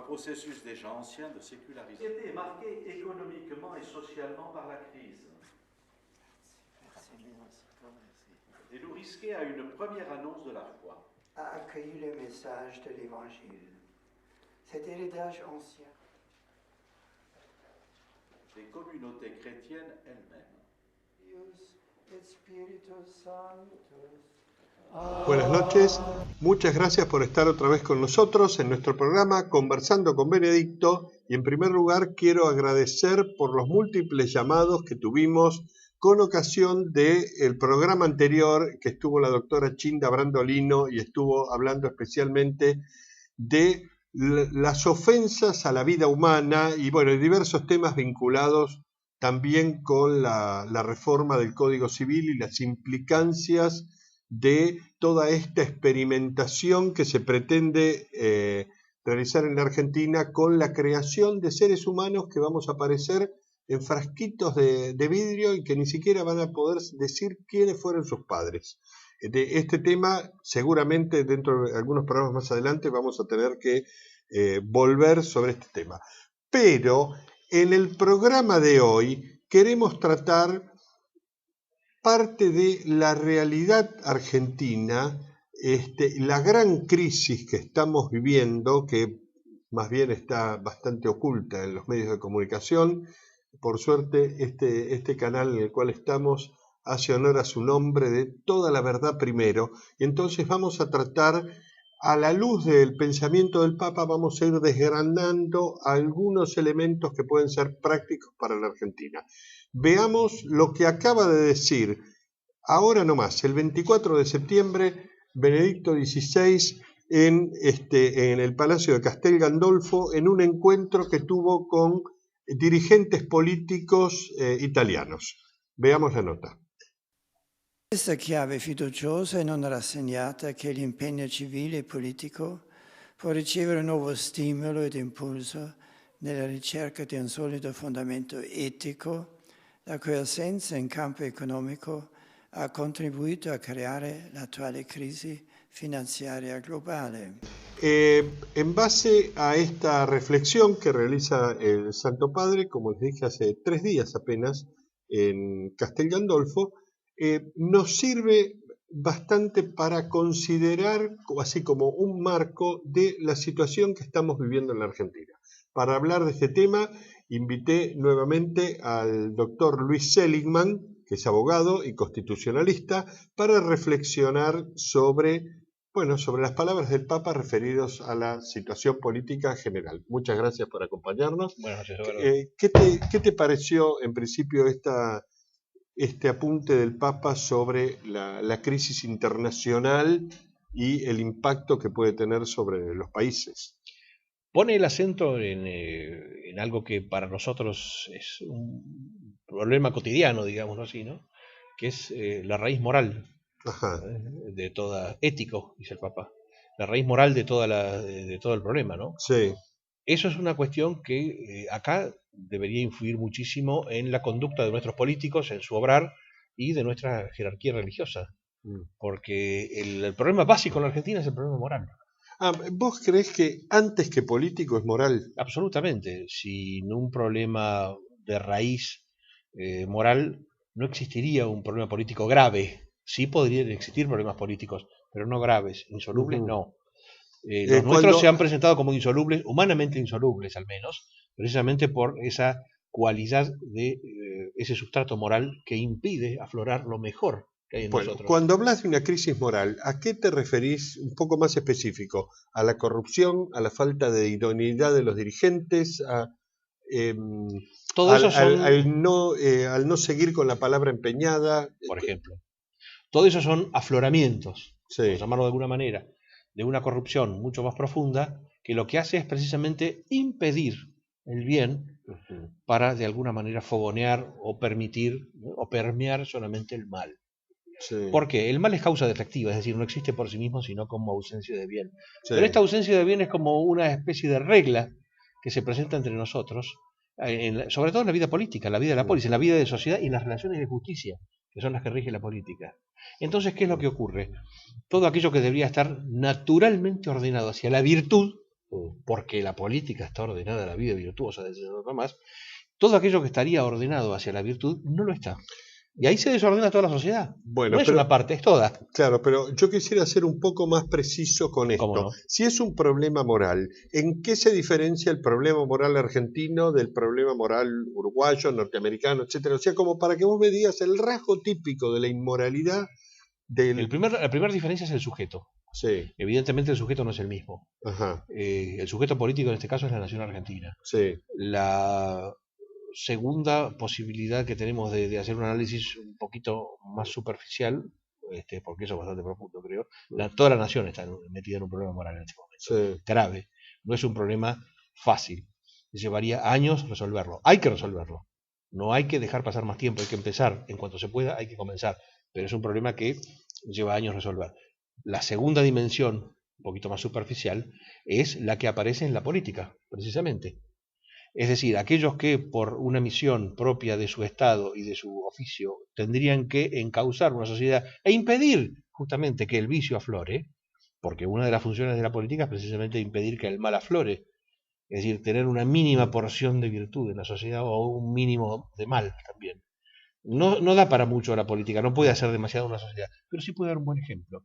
processus déjà ancien de sécularisation. La société est marquée économiquement et socialement par la crise. Et nous risquer à une première annonce de la foi. A accueilli le message de l'Évangile, cet héritage ancien. Des communautés chrétiennes elles-mêmes. Dios Espíritu Santo. Buenas noches, muchas gracias por estar otra vez con nosotros en nuestro programa Conversando con Benedicto, y en primer lugar quiero agradecer por los múltiples llamados que tuvimos con ocasión del programa anterior que estuvo la doctora Chinda Brandolino y estuvo hablando especialmente de las ofensas a la vida humana y bueno, diversos temas vinculados también con la reforma del Código Civil y las implicancias de toda esta experimentación que se pretende realizar en la Argentina con la creación de seres humanos que vamos a aparecer en frasquitos de vidrio y que ni siquiera van a poder decir quiénes fueron sus padres. De este tema, seguramente dentro de algunos programas más adelante vamos a tener que volver sobre este tema. Pero en el programa de hoy queremos tratar parte de la realidad argentina, la gran crisis que estamos viviendo, que más bien está bastante oculta en los medios de comunicación. Por suerte, este canal en el cual estamos hace honor a su nombre de Toda la Verdad Primero, y entonces vamos a tratar, a la luz del pensamiento del Papa, vamos a ir desgranando algunos elementos que pueden ser prácticos para la Argentina. Veamos lo que acaba de decir, ahora nomás, el 24 de septiembre, Benedicto XVI en el Palacio de Castel Gandolfo, en un encuentro que tuvo con dirigentes políticos italianos. Veamos la nota. Questa chiave fiduciosa e non rassegnata che l'impegno civile e politico può ricevere un nuovo stimolo ed impulso nella ricerca di un solido fondamento etico, la cui assenza in campo economico ha contribuito a creare l'attuale crisi finanziaria globale. En base a esta reflexión que realiza el Santo Padre, como les dije hace 3 días apenas, en Castel Gandolfo, nos sirve bastante para considerar, así como un marco de la situación que estamos viviendo en la Argentina. Para hablar de este tema, invité nuevamente al doctor Luis Seligman, que es abogado y constitucionalista, para reflexionar sobre las palabras del Papa referidos a la situación política general. Muchas gracias por acompañarnos. Buenas noches, ¿Qué te pareció en principio este apunte del Papa sobre la crisis internacional y el impacto que puede tener sobre los países? Pone el acento en algo que para nosotros es un problema cotidiano, digámoslo así, ¿no? Que es la raíz moral. Ajá. De toda, ético, dice el Papa, la raíz moral de todo el problema, ¿no? Sí. Eso es una cuestión que acá debería influir muchísimo en la conducta de nuestros políticos, en su obrar y de nuestra jerarquía religiosa, porque el problema básico en la Argentina es el problema moral. ¿Vos creés que antes que político es moral? Absolutamente. Sin un problema de raíz moral no existiría un problema político grave. Sí podrían existir problemas políticos, pero no graves, insolubles no. Los nuestros se han presentado como insolubles, humanamente insolubles al menos, precisamente por esa cualidad de ese sustrato moral que impide aflorar lo mejor que hay en nosotros. Cuando hablas de una crisis moral, ¿a qué te referís un poco más específico? ¿A la corrupción, a la falta de idoneidad de los dirigentes, al no seguir con la palabra empeñada? Por ejemplo. Todo eso son afloramientos, sí, por llamarlo de alguna manera, de una corrupción mucho más profunda, que lo que hace es precisamente impedir el bien para de alguna manera fogonear o permitir, ¿no?, o permear solamente el mal. Sí. Porque el mal es causa defectiva, es decir, no existe por sí mismo sino como ausencia de bien. Sí. Pero esta ausencia de bien es como una especie de regla que se presenta entre nosotros, sobre todo en la vida política, en la vida de la polis, en la vida de sociedad y en las relaciones de justicia, que son las que rigen la política. Entonces, ¿qué es lo que ocurre? Todo aquello que debería estar naturalmente ordenado hacia la virtud, porque la política está ordenada a la vida virtuosa de Santo Tomás, todo aquello que estaría ordenado hacia la virtud no lo está. Y ahí se desordena toda la sociedad. Bueno, no es pero, una parte, es toda. Claro, pero yo quisiera ser un poco más preciso con esto. ¿Cómo no? Si es un problema moral, ¿en qué se diferencia el problema moral argentino del problema moral uruguayo, norteamericano, etcétera? O sea, como para que vos me digas el rasgo típico de la inmoralidad del... La primera diferencia es el sujeto. Sí. Evidentemente el sujeto no es el mismo. Ajá. El sujeto político en este caso es la nación argentina. Sí. La segunda posibilidad que tenemos de hacer un análisis un poquito más superficial, porque eso es bastante profundo, creo, toda la nación está metida en un problema moral en este momento. Sí. Grave. No es un problema fácil. Llevaría años resolverlo. Hay que resolverlo. No hay que dejar pasar más tiempo, hay que empezar. En cuanto se pueda, hay que comenzar. Pero es un problema que lleva años resolver. La segunda dimensión, un poquito más superficial, es la que aparece en la política, precisamente. Es decir, aquellos que por una misión propia de su Estado y de su oficio tendrían que encauzar una sociedad e impedir justamente que el vicio aflore, porque una de las funciones de la política es precisamente impedir que el mal aflore, es decir, tener una mínima porción de virtud en la sociedad o un mínimo de mal también. No da para mucho la política, no puede hacer demasiado una sociedad, pero sí puede dar un buen ejemplo.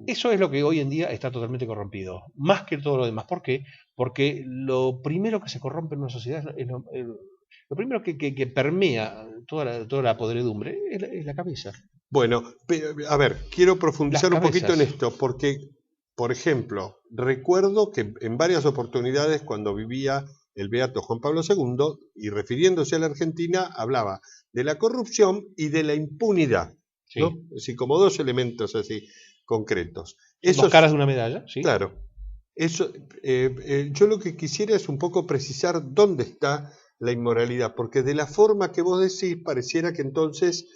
Eso es lo que hoy en día está totalmente corrompido, más que todo lo demás. ¿Por qué? Porque lo primero que se corrompe en una sociedad es lo primero que permea toda la podredumbre es la cabeza. Bueno, a ver, quiero profundizar un poquito en esto, porque, por ejemplo, recuerdo que en varias oportunidades cuando vivía el beato Juan Pablo II, y refiriéndose a la Argentina, hablaba de la corrupción y de la impunidad, Sí. ¿no? Así como dos elementos así concretos. Dos caras de una medalla, ¿sí? Claro. Eso, yo lo que quisiera es un poco precisar dónde está la inmoralidad, porque de la forma que vos decís, pareciera que entonces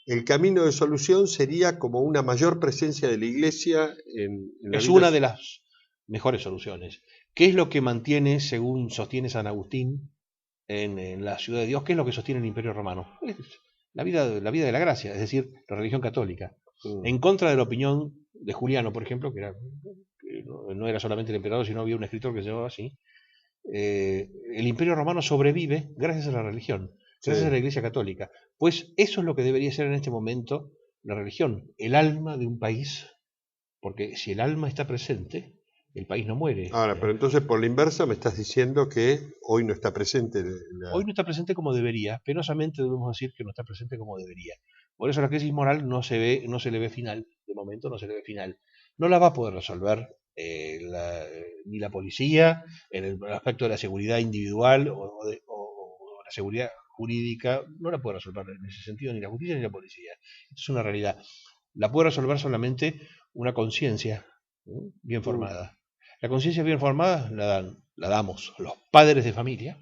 el camino de solución sería como una mayor presencia de la Iglesia en la Es vida. una de las mejores soluciones. ¿Qué es lo que mantiene, según sostiene San Agustín, en la ciudad de Dios? ¿Qué es lo que sostiene el Imperio Romano? Es la vida de la gracia, es decir, la religión católica. En contra de la opinión de Juliano, por ejemplo, que no era solamente el emperador, sino había un escritor que se llamaba así, el Imperio Romano sobrevive gracias a la religión, gracias a la Iglesia Católica. Pues eso es lo que debería ser en este momento la religión, el alma de un país, porque si el alma está presente, el país no muere. Ahora, pero entonces por la inversa me estás diciendo que hoy no está presente. Hoy no está presente como debería, penosamente debemos decir que no está presente como debería. Por eso la crisis moral no se le ve final, de momento no se le ve final. No la va a poder resolver ni la policía, en el aspecto de la seguridad individual o la seguridad jurídica, no la puede resolver en ese sentido ni la justicia ni la policía. Esto es una realidad. La puede resolver solamente una conciencia bien formada. La conciencia bien formada la damos los padres de familia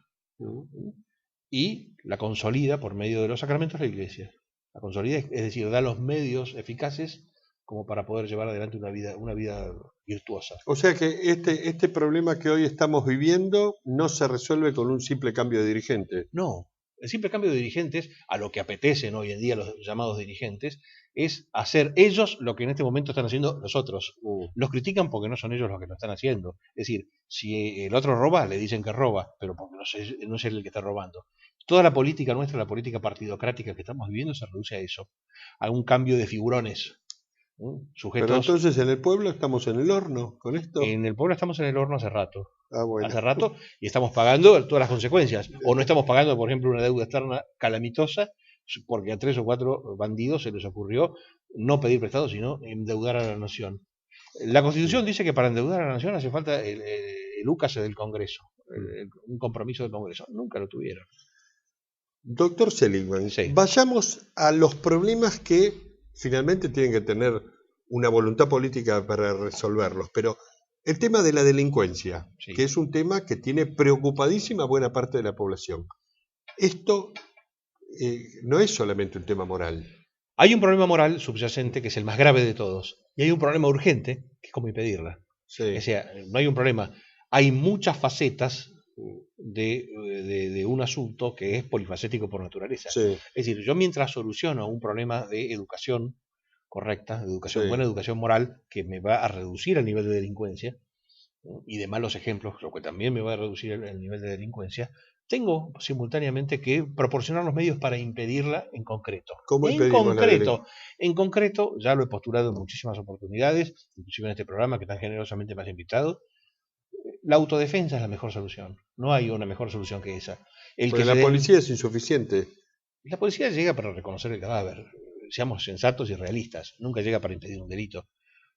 y la consolida por medio de los sacramentos la Iglesia. La consolida, es decir, da los medios eficaces como para poder llevar adelante una vida virtuosa. O sea que este problema que hoy estamos viviendo no se resuelve con un simple cambio de dirigente. No, el simple cambio de dirigentes, a lo que apetecen hoy en día los llamados dirigentes, es hacer ellos lo que en este momento están haciendo los otros. Los critican porque no son ellos los que lo están haciendo. Es decir, si el otro roba, le dicen que roba, pero porque no es él el que está robando. Toda la política nuestra, la política partidocrática que estamos viviendo, se reduce a eso, a un cambio de figurones. Sujetos. Pero entonces en el pueblo estamos en el horno con esto. En el pueblo estamos en el horno hace rato. Bueno. Hace rato, y estamos pagando todas las consecuencias. O no estamos pagando, por ejemplo, una deuda externa calamitosa, porque a 3 o 4 bandidos se les ocurrió no pedir prestado, sino endeudar a la nación. La Constitución dice que para endeudar a la nación hace falta el úcase del Congreso, un compromiso del Congreso. Nunca lo tuvieron. Doctor Seligman, Sí. Vayamos a los problemas que finalmente tienen que tener una voluntad política para resolverlos, pero el tema de la delincuencia, Sí. que es un tema que tiene preocupadísima buena parte de la población. Esto no es solamente un tema moral. Hay un problema moral subyacente que es el más grave de todos, y hay un problema urgente que es cómo impedirla. Sí. O sea, no hay un problema. Hay muchas facetas de un asunto que es polifacético por naturaleza. Sí. Es decir, yo mientras soluciono un problema de educación correcta, de educación, Sí. buena educación moral, que me va a reducir el nivel de delincuencia, y de malos ejemplos, lo que también me va a reducir el nivel de delincuencia, tengo simultáneamente que proporcionar los medios para impedirla en concreto. ¿Cómo impedimos la delincuencia? En concreto, ya lo he postulado en muchísimas oportunidades, inclusive en este programa que tan generosamente me has invitado. La autodefensa es la mejor solución. No hay una mejor solución que esa. Porque la policía es insuficiente. La policía llega para reconocer el cadáver. Seamos sensatos y realistas. Nunca llega para impedir un delito.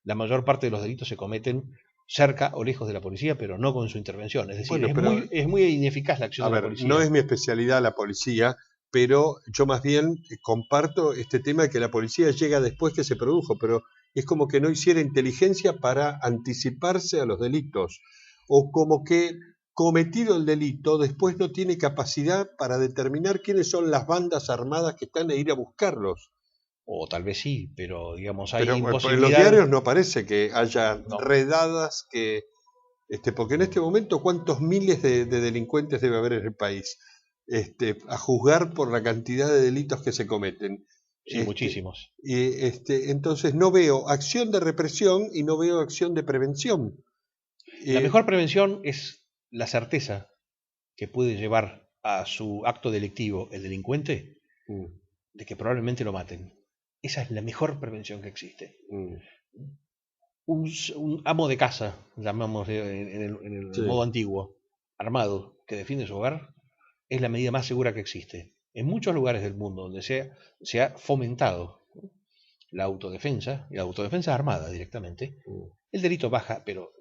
La mayor parte de los delitos se cometen cerca o lejos de la policía, pero no con su intervención. Es decir, bueno, es muy ineficaz la acción de la policía. No es mi especialidad la policía, pero yo más bien comparto este tema de que la policía llega después que se produjo, pero es como que no hiciera inteligencia para anticiparse a los delitos, o como que cometido el delito después no tiene capacidad para determinar quiénes son las bandas armadas que están a ir a buscarlos. O tal vez sí, pero digamos hay imposibilidad. En los diarios no parece que haya redadas que... porque en este momento, ¿cuántos miles de delincuentes debe haber en el país? A juzgar por la cantidad de delitos que se cometen. Sí, muchísimos. Entonces no veo acción de represión y no veo acción de prevención. La mejor prevención es la certeza que puede llevar a su acto delictivo el delincuente de que probablemente lo maten. Esa es la mejor prevención que existe. Un amo de casa, llamamos en el modo antiguo, armado, que defiende su hogar, es la medida más segura que existe. En muchos lugares del mundo donde se ha fomentado la autodefensa, y la autodefensa armada directamente, el delito baja, pero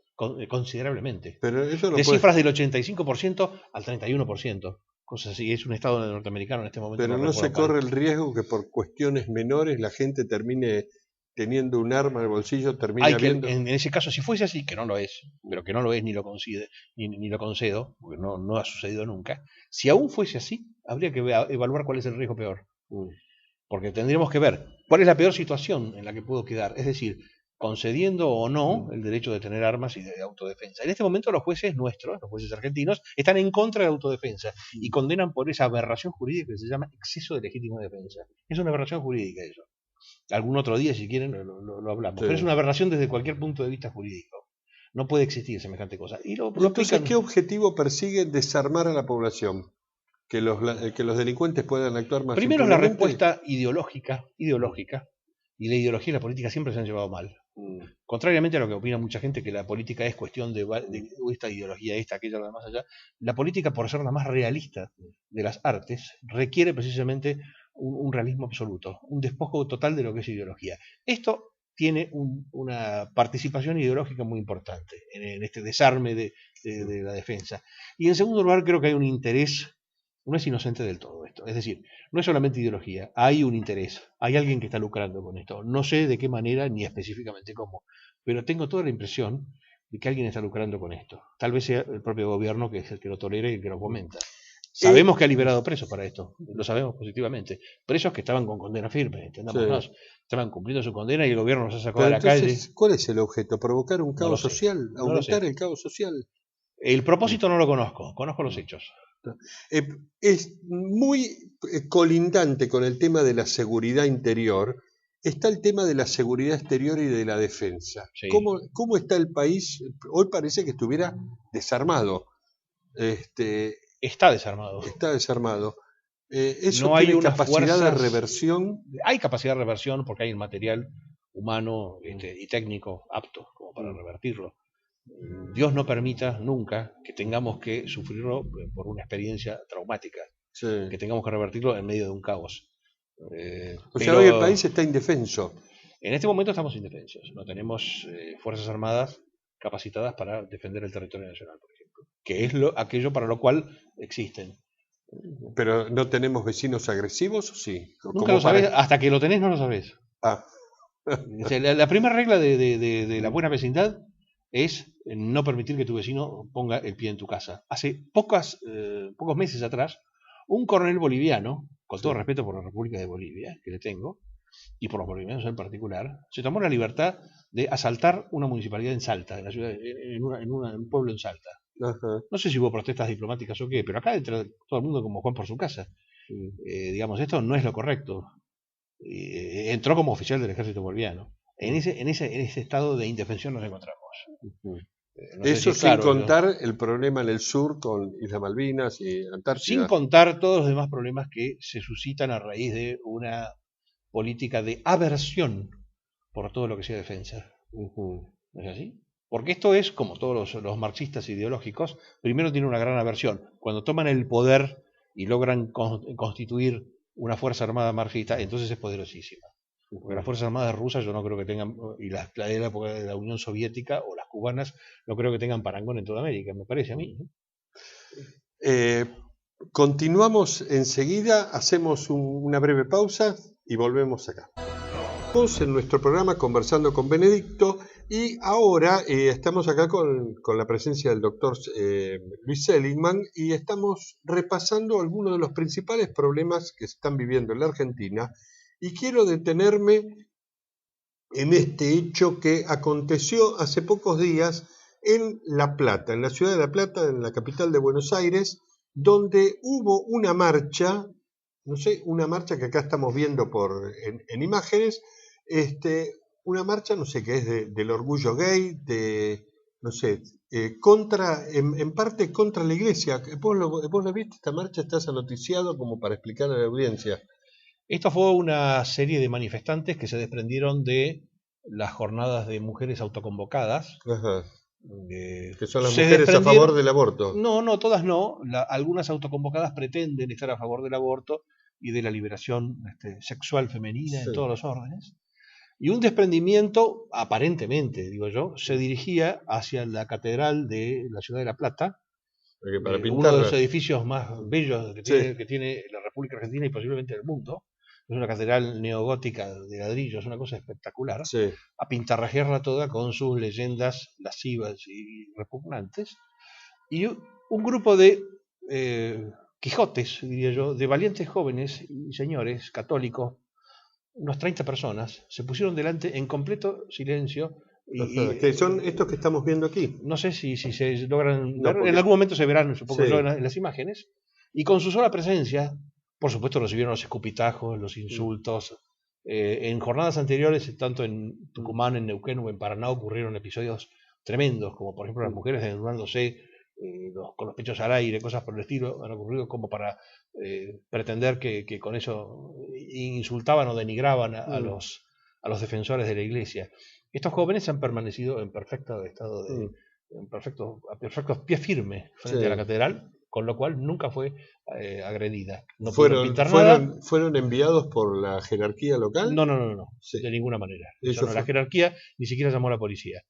considerablemente. Pero eso no de cifras del 85% al 31%. Cosas así, es un estado norteamericano en este momento. Pero no se corre el riesgo que por cuestiones menores la gente termine teniendo un arma en el bolsillo, viendo... En ese caso, si fuese así, que no lo es, pero que no lo es ni lo concedo, porque no ha sucedido nunca, si aún fuese así, habría que evaluar cuál es el riesgo peor. Porque tendríamos que ver cuál es la peor situación en la que puedo quedar, es decir, concediendo o no el derecho de tener armas y de autodefensa. En este momento los jueces nuestros, los jueces argentinos, están en contra de la autodefensa y condenan por esa aberración jurídica que se llama exceso de legítima defensa. Es una aberración jurídica eso. Algún otro día, si quieren, lo hablamos. Sí. Pero es una aberración desde cualquier punto de vista jurídico. No puede existir semejante cosa. Entonces, ¿qué objetivo persigue desarmar a la población? ¿Que los delincuentes puedan actuar más Primero, la respuesta ideológica, y la ideología y la política siempre se han llevado mal. Contrariamente a lo que opina mucha gente, que la política es cuestión de esta ideología, aquella, lo demás allá, la política, por ser la más realista de las artes, requiere precisamente un realismo absoluto, un despojo total de lo que es ideología. Esto tiene una participación ideológica muy importante en este desarme de la defensa. Y en segundo lugar, creo que hay un interés. No es inocente del todo esto, es decir, no es solamente ideología, hay un interés, hay alguien que está lucrando con esto, no sé de qué manera ni específicamente cómo, pero tengo toda la impresión de que alguien está lucrando con esto. Tal vez sea el propio gobierno que es el que lo tolera y el que lo fomenta. Sabemos que ha liberado presos para esto, lo sabemos positivamente, presos que estaban con condena firme, entendámonos, sí. Estaban cumpliendo su condena y el gobierno los ha sacado a la calle. ¿Cuál es el objeto? ¿Provocar un caos social? ¿Aumentar el caos social? El propósito no lo conozco los hechos. Es muy colindante con el tema de la seguridad interior. Está el tema de la seguridad exterior y de la defensa. Sí. ¿Cómo está el país? Hoy parece que estuviera desarmado. Está desarmado. Está desarmado. ¿Eso no hay tiene una capacidad de reversión? Hay capacidad de reversión porque hay el material humano y técnico apto como para revertirlo. Dios no permita nunca que tengamos que sufrirlo por una experiencia traumática, sí. Que tengamos que revertirlo en medio de un caos. O sea, hoy el país está indefenso. En este momento estamos indefensos. No tenemos fuerzas armadas capacitadas para defender el territorio nacional, por ejemplo, que es aquello para lo cual existen. ¿Pero no tenemos vecinos agresivos? Sí. Nunca lo sabés, hasta que lo tenés no lo sabés. La primera regla de la buena vecindad es no permitir que tu vecino ponga el pie en tu casa. Hace pocos meses atrás, un coronel boliviano, con todo respeto por la República de Bolivia, que le tengo, y por los bolivianos en particular, se tomó la libertad de asaltar una municipalidad en Salta, en la ciudad, en un pueblo en Salta. Ajá. No sé si hubo protestas diplomáticas o qué, pero acá entra todo el mundo como Juan por su casa. Digamos, esto no es lo correcto. Entró como oficial del ejército boliviano. En ese estado de indefensión nos encontramos. No sé si Eso es sin claro, ¿no? contar el problema en el sur con Islas Malvinas y Antártida. Sin contar todos los demás problemas que se suscitan a raíz de una política de aversión por todo lo que sea defensa. Ujú. ¿No es así? Porque esto es, como todos los marxistas ideológicos, primero tienen una gran aversión. Cuando toman el poder y logran constituir una fuerza armada marxista, entonces es poderosísima. Porque las Fuerzas Armadas rusas yo no creo que tengan, y la de la época de la Unión Soviética o las cubanas, no creo que tengan parangón en toda América, me parece a mí. Continuamos enseguida, hacemos una breve pausa y volvemos acá. Estamos en nuestro programa Conversando con Benedicto y ahora estamos acá con la presencia del doctor Luis Seligman y estamos repasando algunos de los principales problemas que se están viviendo en la Argentina y quiero detenerme en este hecho que aconteció hace pocos días en La Plata, en la ciudad de La Plata, en la capital de Buenos Aires, donde hubo una marcha, no sé, una marcha que acá estamos viendo en imágenes, una marcha, no sé, que es del orgullo gay, no sé, en parte contra la iglesia. ¿Vos lo viste esta marcha? ¿Estás anoticiado como para explicarle a la audiencia? Esto fue una serie de manifestantes que se desprendieron de las jornadas de mujeres autoconvocadas. Ajá. Que son las mujeres a desprendieron favor del aborto. No, todas no. Algunas autoconvocadas pretenden estar a favor del aborto y de la liberación sexual femenina en todos los órdenes. Y un desprendimiento, aparentemente, digo yo, se dirigía hacia la catedral de la ciudad de La Plata, uno de los edificios más bellos que tiene la República Argentina y posiblemente el mundo. Es una catedral neogótica de ladrillo, es una cosa espectacular, a pintarrajearla toda con sus leyendas lascivas y repugnantes. Y un grupo de Quijotes, diría yo, de valientes jóvenes y señores católicos, unos 30 personas, se pusieron delante en completo silencio. ¿Qué son estos que estamos viendo aquí? No sé si se logran ver, en algún momento se verán, supongo yo, en las imágenes, y con su sola presencia, por supuesto recibieron los escupitajos, los insultos. En jornadas anteriores, tanto en Tucumán, en Neuquén o en Paraná, ocurrieron episodios tremendos, como por ejemplo las mujeres desnudándose con los pechos al aire, cosas por el estilo, han ocurrido como para pretender que con eso insultaban o denigraban a los defensores de la iglesia. Estos jóvenes han permanecido en perfecto estado a perfectos pies firmes frente a la catedral, con lo cual nunca fue agredida. No ¿Fueron enviados por la jerarquía local? No, de ninguna manera. La jerarquía ni siquiera llamó a la policía.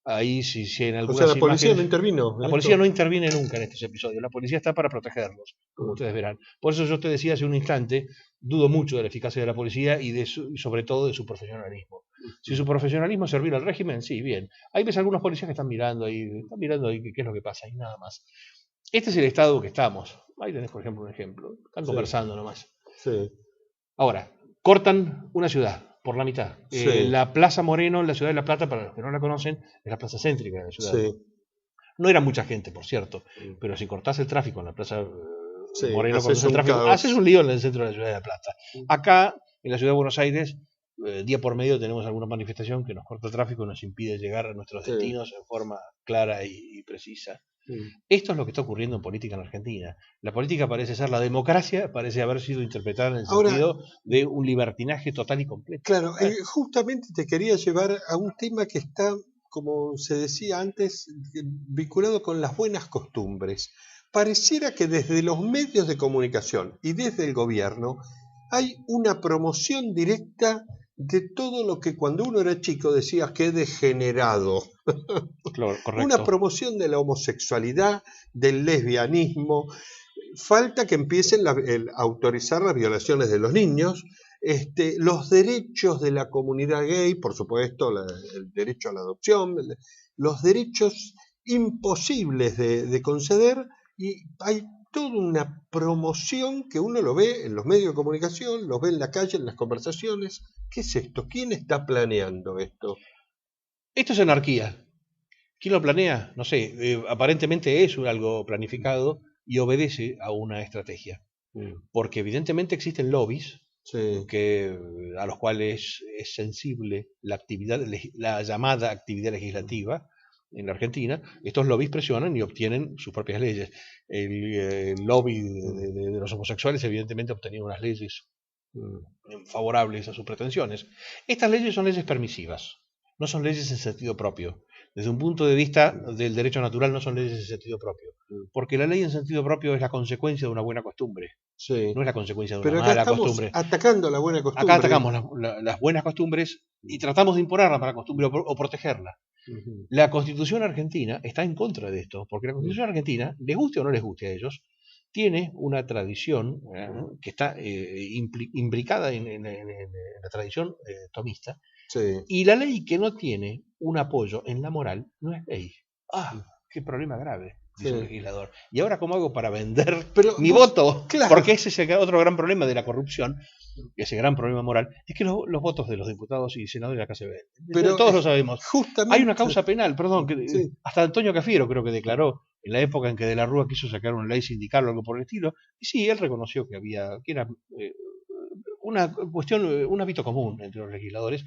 Ahí si en algunas la policía no intervino. La policía no interviene nunca en estos episodios. La policía está para protegerlos, como ustedes verán. Por eso yo te decía hace un instante, dudo mucho de la eficacia de la policía y sobre todo de su profesionalismo. Si su profesionalismo es servir al régimen, sí, bien. Hay veces algunos policías que están mirando ahí qué es lo que pasa y nada más. Este es el estado que estamos. Ahí tenés, por ejemplo, un ejemplo. Están conversando nomás. Sí. Ahora, cortan una ciudad por la mitad. La Plaza Moreno en la ciudad de La Plata, para los que no la conocen, es la plaza céntrica de la ciudad. No era mucha gente, por cierto, pero si cortás el tráfico en la Plaza Moreno, haces un lío en el centro de la ciudad de La Plata. Acá, en la ciudad de Buenos Aires, día por medio tenemos alguna manifestación que nos corta el tráfico y nos impide llegar a nuestros destinos en forma clara y precisa. Esto es lo que está ocurriendo en política en Argentina. La política parece ser, la democracia parece haber sido interpretada en el sentido de un libertinaje total y completo. Claro, justamente te quería llevar a un tema que está, como se decía antes, vinculado con las buenas costumbres. Pareciera que desde los medios de comunicación y desde el gobierno hay una promoción directa de todo lo que cuando uno era chico decías que degenerado. Claro, correcto. Una promoción de la homosexualidad, del lesbianismo. Falta que empiecen a autorizar las violaciones de los niños, los derechos de la comunidad gay, por supuesto, el derecho a la adopción, los derechos imposibles de conceder, y hay toda una promoción que uno lo ve en los medios de comunicación, lo ve en la calle, en las conversaciones. ¿Qué es esto? ¿Quién está planeando esto? Esto es anarquía. ¿Quién lo planea? No sé, aparentemente es algo planificado y obedece a una estrategia. Porque evidentemente existen lobbies a los cuales es sensible la llamada actividad legislativa, en la Argentina, estos lobbies presionan y obtienen sus propias leyes. El lobby de los homosexuales evidentemente obtenía unas leyes favorables a sus pretensiones. Estas leyes son leyes permisivas, no son leyes en sentido propio. Desde un punto de vista del derecho natural no son leyes en sentido propio, porque la ley en sentido propio es la consecuencia de una buena costumbre, Sí. no es la consecuencia de una Pero acá mala estamos costumbre. atacando la buena costumbre. Acá atacamos las buenas costumbres y tratamos de imponer la mala costumbre o protegerla. Ujú. La Constitución argentina está en contra de esto, porque la Constitución argentina, les guste o no les guste a ellos, tiene una tradición que está imbricada en la tradición tomista, Sí. y la ley que no tiene un apoyo en la moral no es ley. ¡Ah! ¡Qué problema grave! Dice el legislador. ¿Y ahora cómo hago para vender mi voto? Claro. Porque ese es otro gran problema de la corrupción, ese gran problema moral, es que los votos de los diputados y senadores acá se ven. Pero todos lo sabemos. Justamente. Hay una causa penal, perdón, que Sí. hasta Antonio Cafiero creo que declaró en la época en que De la Rúa quiso sacar una ley sindical o algo por el estilo, y sí, él reconoció que era una cuestión, un hábito común entre los legisladores,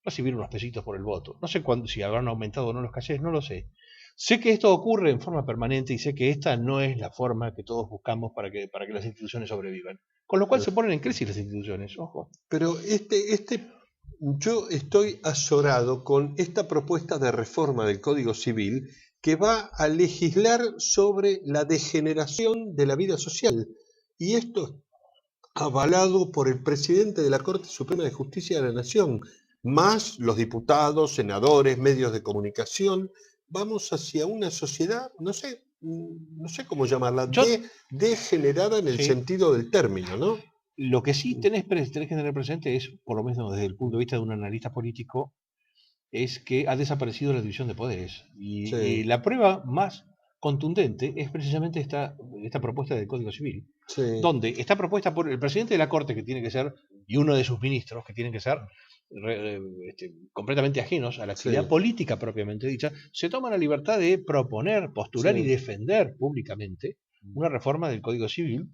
recibir unos pesitos por el voto. No sé si habrán aumentado o no los cachés, no lo sé. Sé que esto ocurre en forma permanente y sé que esta no es la forma que todos buscamos para que las instituciones sobrevivan. Con lo cual se ponen en crisis las instituciones, ojo. Pero yo estoy azorado con esta propuesta de reforma del Código Civil que va a legislar sobre la degeneración de la vida social. Y esto avalado por el presidente de la Corte Suprema de Justicia de la Nación, más los diputados, senadores, medios de comunicación. Vamos hacia una sociedad, no sé cómo llamarla, degenerada en el sentido del término, ¿no? Lo que sí tenés que tener presente es, por lo menos desde el punto de vista de un analista político, es que ha desaparecido la división de poderes. Y la prueba más contundente es precisamente esta propuesta del Código Civil, donde está propuesta por el presidente de la Corte, que tiene que ser, y uno de sus ministros, que tienen que ser completamente ajenos a la actividad política propiamente dicha, se toma la libertad de proponer, postular y defender públicamente una reforma del Código Civil,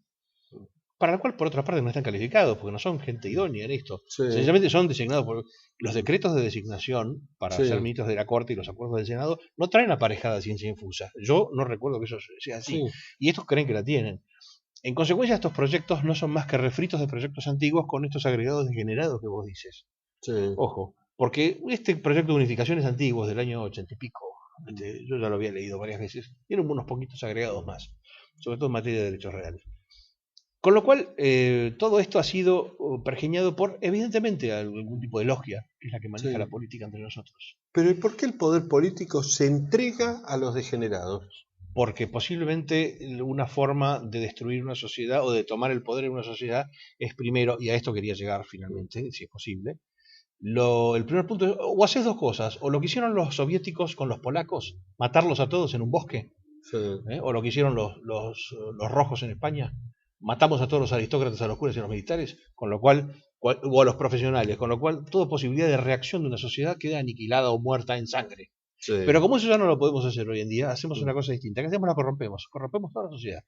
para la cual por otra parte no están calificados, porque no son gente idónea en esto. Sencillamente son designados por los decretos de designación para ser ministros de la Corte y los acuerdos del Senado, no traen aparejada ciencia infusa. Yo no recuerdo que eso sea así. Y estos creen que la tienen. En consecuencia, estos proyectos no son más que refritos de proyectos antiguos con estos agregados degenerados que vos dices. Ojo, porque este proyecto de unificación es antiguo, del año 80 y pico. Yo ya lo había leído varias veces. Tiene unos poquitos agregados más, sobre todo en materia de derechos reales. Con lo cual, todo esto ha sido pergeñado por, evidentemente, algún tipo de logia, que es la que maneja la política entre nosotros. Pero ¿y por qué el poder político se entrega a los degenerados? Porque posiblemente una forma de destruir una sociedad o de tomar el poder en una sociedad es primero, y a esto quería llegar finalmente, si es posible, el primer punto es, o haces dos cosas, o lo que hicieron los soviéticos con los polacos, matarlos a todos en un bosque, o lo que hicieron los rojos en España, matamos a todos los aristócratas, a los curas y a los militares, con lo cual, o a los profesionales, con lo cual toda posibilidad de reacción de una sociedad queda aniquilada o muerta en sangre. Pero como eso ya no lo podemos hacer hoy en día, hacemos una cosa distinta. ¿Qué hacemos? La corrompemos toda la sociedad.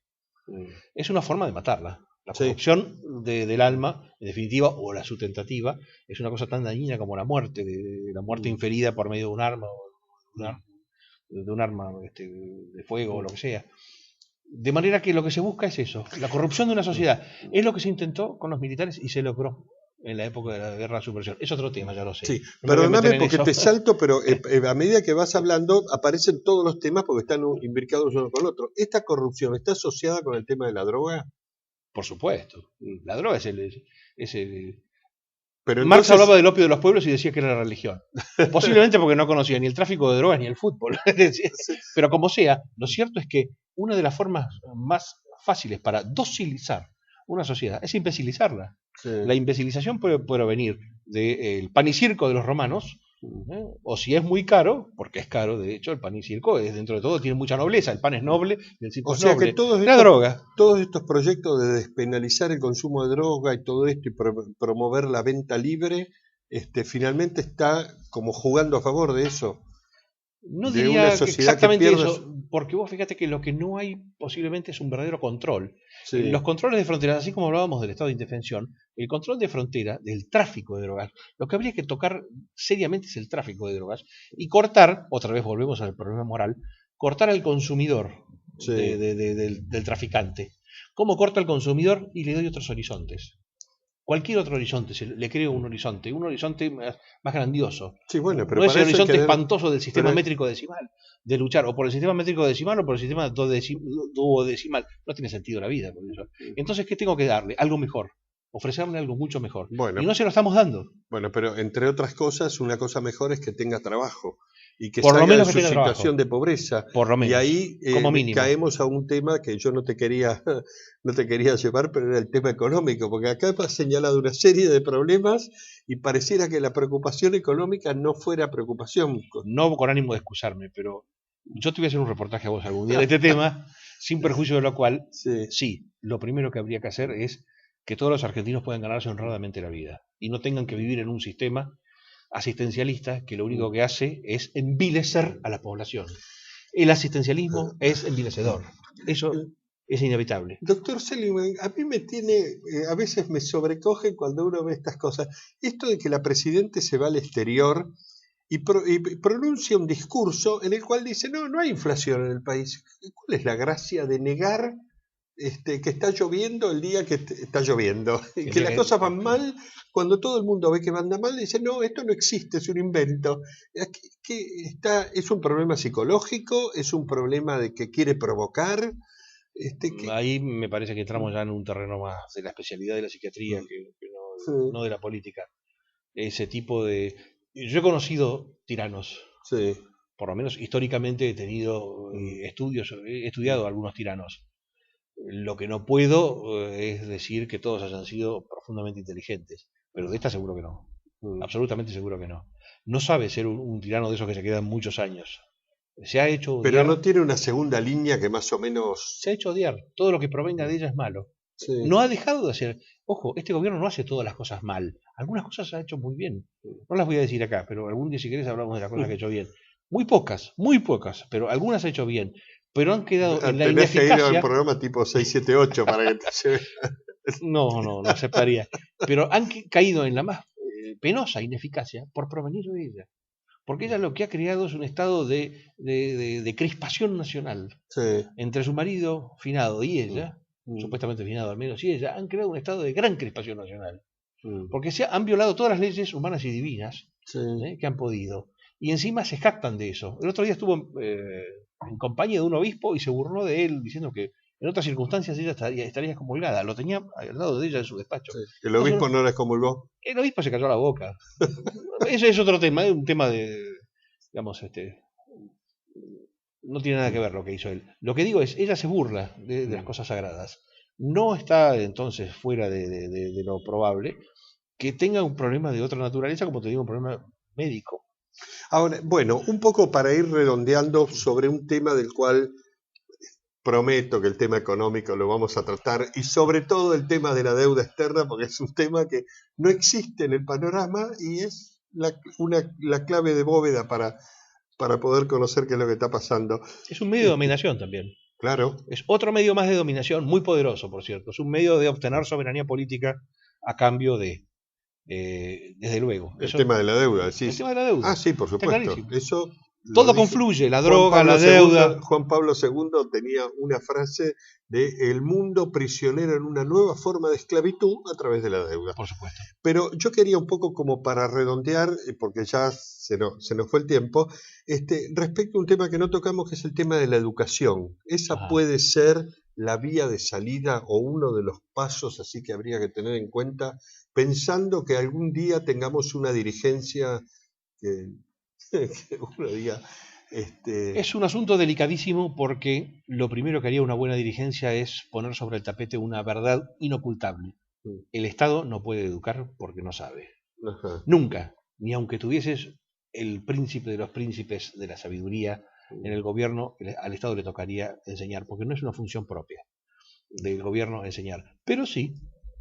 Es una forma de matarla. La corrupción del alma, en definitiva, o la su tentativa, es una cosa tan dañina como la muerte, la muerte inferida por medio de un arma, de un arma de fuego o lo que sea. De manera que lo que se busca es eso, la corrupción de una sociedad. Es lo que se intentó con los militares y se logró en la época de la guerra de subversión. Es otro tema, ya lo sé. Sí, no perdóname porque te salto, pero a medida que vas hablando aparecen todos los temas porque están imbricados uno con el otro. ¿Esta corrupción está asociada con el tema de la droga? Por supuesto. La droga es Pero Marx hablaba del opio de los pueblos y decía que era la religión. Posiblemente porque no conocía ni el tráfico de drogas ni el fútbol. Pero como sea, lo cierto es que una de las formas más fáciles para docilizar una sociedad es imbecilizarla. La imbecilización puede venir del pan y circo de los romanos, o si es muy caro, porque es caro, de hecho, el pan y circo es, dentro de todo tiene mucha nobleza, el pan es noble y el circo es noble. Que la droga. Todos estos proyectos de despenalizar el consumo de droga y todo esto y promover la venta libre, finalmente está como jugando a favor de eso. No de diría una que sociedad que exactamente pierde eso, porque vos fíjate que lo que no hay posiblemente es un verdadero control. Sí. Los controles de frontera, así como hablábamos del estado de indefensión, el control de frontera, del tráfico de drogas, lo que habría que tocar seriamente es el tráfico de drogas y cortar, otra vez volvemos al problema moral, cortar al consumidor Sí. del traficante. ¿Cómo corta al consumidor? Y le doy otros horizontes. Cualquier otro horizonte, le creo un horizonte más grandioso. Sí, bueno, pero no es para el eso hay horizonte que ver- espantoso del sistema pero- métrico decimal, de luchar o por el sistema métrico decimal o por el sistema duodecimal. No tiene sentido la vida por eso. Entonces, ¿qué tengo que darle? Algo mejor. Ofrecerle algo mucho mejor. Bueno. Y no se lo estamos dando. Bueno, pero entre otras cosas, una cosa mejor es que tenga trabajo y que Por lo salga menos de que su tenga situación trabajo. de pobreza. Por lo menos. Y ahí como mínimo. caemos a un tema que yo no te quería llevar, pero era el tema económico, porque acá has señalado una serie de problemas y pareciera que la preocupación económica no fuera preocupación. No con ánimo de excusarme, pero yo te voy a hacer un reportaje a vos algún día de este tema, sin perjuicio de lo cual, sí, lo primero que habría que hacer es que todos los argentinos puedan ganarse honradamente la vida y no tengan que vivir en un sistema asistencialista que lo único que hace es envilecer a la población. El asistencialismo es envilecedor. Eso es inevitable. Doctor Seligman, a mí a veces me sobrecoge cuando uno ve estas cosas. Esto de que la Presidente se va al exterior y pronuncia un discurso en el cual dice, no hay inflación en el país. ¿Cuál es la gracia de negar que está lloviendo el día que está lloviendo? Y que las cosas van mal, cuando todo el mundo ve que anda mal, dice, no, esto no existe, es un invento. ¿Es un problema psicológico? ¿Es un problema de que quiere provocar? Ahí me parece que entramos ya en un terreno más de la especialidad de la psiquiatría no de la política. Ese tipo de... Yo he conocido tiranos. Sí. Por lo menos históricamente he tenido he estudiado algunos tiranos. Lo que no puedo es decir que todos hayan sido profundamente inteligentes, pero de esta seguro que no. Absolutamente seguro que no. No sabe ser un tirano de esos que se quedan muchos años. Se ha hecho odiar. Pero no tiene una segunda línea que más o menos... Se ha hecho odiar. Todo lo que provenga de ella es malo. Sí. No ha dejado de hacer. Ojo, este gobierno no hace todas las cosas mal. Algunas cosas ha hecho muy bien. No las voy a decir acá, pero algún día si querés hablamos de las cosas que ha hecho bien. Muy pocas, pero algunas ha hecho bien. Pero han quedado en la ineficacia. Que ir al programa tipo 678 para que te lleve. No aceptaría. Pero han caído en la más penosa ineficacia por provenir de ella. Porque ella lo que ha creado es un estado de crispación nacional. Sí. Entre su marido finado y ella, supuestamente finado al menos, y ella, han creado un estado de gran crispación nacional. Porque han violado todas las leyes humanas y divinas que han podido. Y encima se jactan de eso. El otro día estuvo en compañía de un obispo y se burló de él diciendo que en otras circunstancias ella estaría comulgada. Lo tenía al lado de ella en su despacho. Sí. ¿El obispo no la excomulgó? El obispo se cayó a la boca. Ese es otro tema, es un tema de, digamos, no tiene nada que ver lo que hizo él. Lo que digo es, ella se burla de las cosas sagradas. No está entonces fuera de lo probable que tenga un problema de otra naturaleza, como te digo, un problema médico. Ahora, bueno, un poco para ir redondeando sobre un tema del cual prometo que el tema económico lo vamos a tratar, y sobre todo el tema de la deuda externa, porque es un tema que no existe en el panorama y es la clave de bóveda para poder conocer qué es lo que está pasando. Es un medio de dominación también. Claro. Es otro medio más de dominación, muy poderoso, por cierto. Es un medio de obtener soberanía política a cambio desde luego. El tema de la deuda, ¿decís? El tema de la deuda. Ah, sí, por supuesto. Eso todo confluye, la droga, la deuda. Juan Pablo II tenía una frase de el mundo prisionero en una nueva forma de esclavitud a través de la deuda. Por supuesto. Pero yo quería un poco como para redondear, porque ya se nos fue el tiempo, respecto a un tema que no tocamos, que es el tema de la educación. Esa puede ser la vía de salida o uno de los pasos así que habría que tener en cuenta, pensando que algún día tengamos una dirigencia que uno diga... Es un asunto delicadísimo porque lo primero que haría una buena dirigencia es poner sobre el tapete una verdad inocultable. El Estado no puede educar porque no sabe. Ajá. Nunca, ni aunque tuvieses el príncipe de los príncipes de la sabiduría en el gobierno, al Estado le tocaría enseñar, porque no es una función propia del gobierno enseñar, pero sí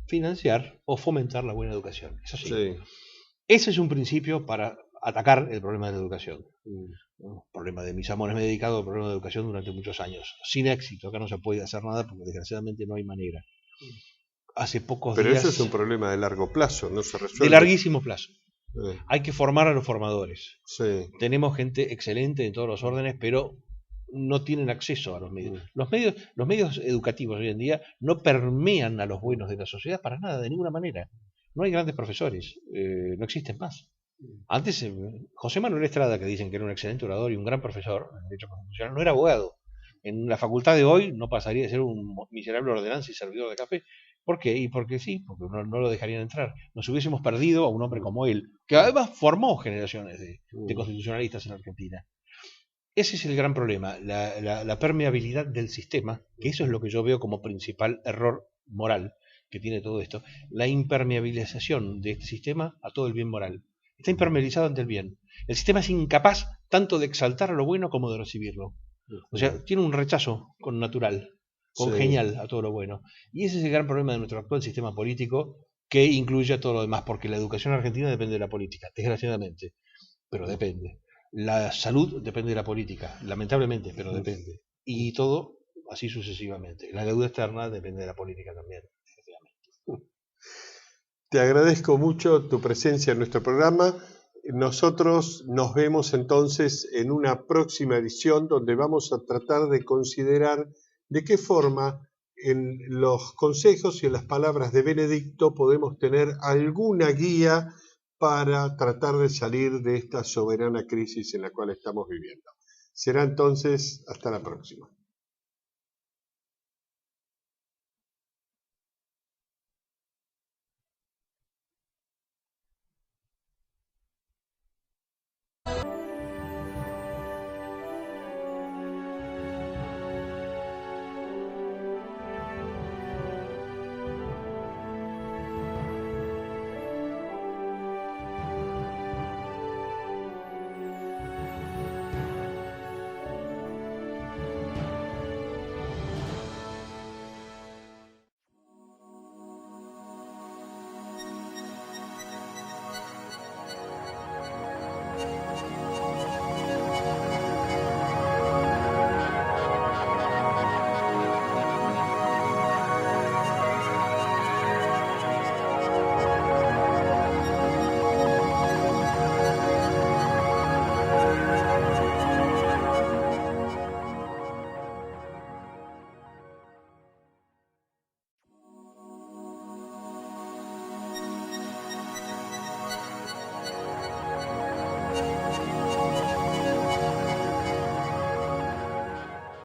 financiar o fomentar la buena educación. Eso sí. Ese es un principio para atacar el problema de la educación. Un problema de mis amores, me he dedicado al problema de educación durante muchos años, sin éxito. Acá no se puede hacer nada porque desgraciadamente no hay manera. Hace pocos Pero días... eso es un problema de largo plazo, no se resuelve. De larguísimo plazo. Eh, Hay que formar a los formadores. sí. Tenemos gente excelente en todos los órdenes, pero no tienen acceso a los medios. Los medios educativos hoy en día no permean a los buenos de la sociedad para nada, de ninguna manera. No hay grandes profesores, no existen más. Antes, José Manuel Estrada, que dicen que era un excelente orador y un gran profesor en Derecho Constitucional, no era abogado. En la facultad de hoy no pasaría de ser un miserable ordenanza y servidor de café. ¿Por qué? Y porque sí, porque no lo dejarían entrar. Nos hubiésemos perdido a un hombre como él, que además formó generaciones de constitucionalistas en Argentina. Ese es el gran problema, la permeabilidad del sistema, que eso es lo que yo veo como principal error moral que tiene todo esto, la impermeabilización de este sistema a todo el bien moral. Está impermeabilizado ante el bien. El sistema es incapaz tanto de exaltar a lo bueno como de recibirlo. O sea, tiene un rechazo con natural, congenial a todo lo bueno. Y ese es el gran problema de nuestro actual sistema político, que incluye a todo lo demás, porque la educación argentina depende de la política, desgraciadamente, pero depende. La salud depende de la política, lamentablemente, pero depende. Y todo así sucesivamente. La deuda externa depende de la política también. Te agradezco mucho tu presencia en nuestro programa. Nosotros nos vemos entonces en una próxima edición donde vamos a tratar de considerar de qué forma en los consejos y en las palabras de Benedicto podemos tener alguna guía para tratar de salir de esta soberana crisis en la cual estamos viviendo. Será entonces hasta la próxima.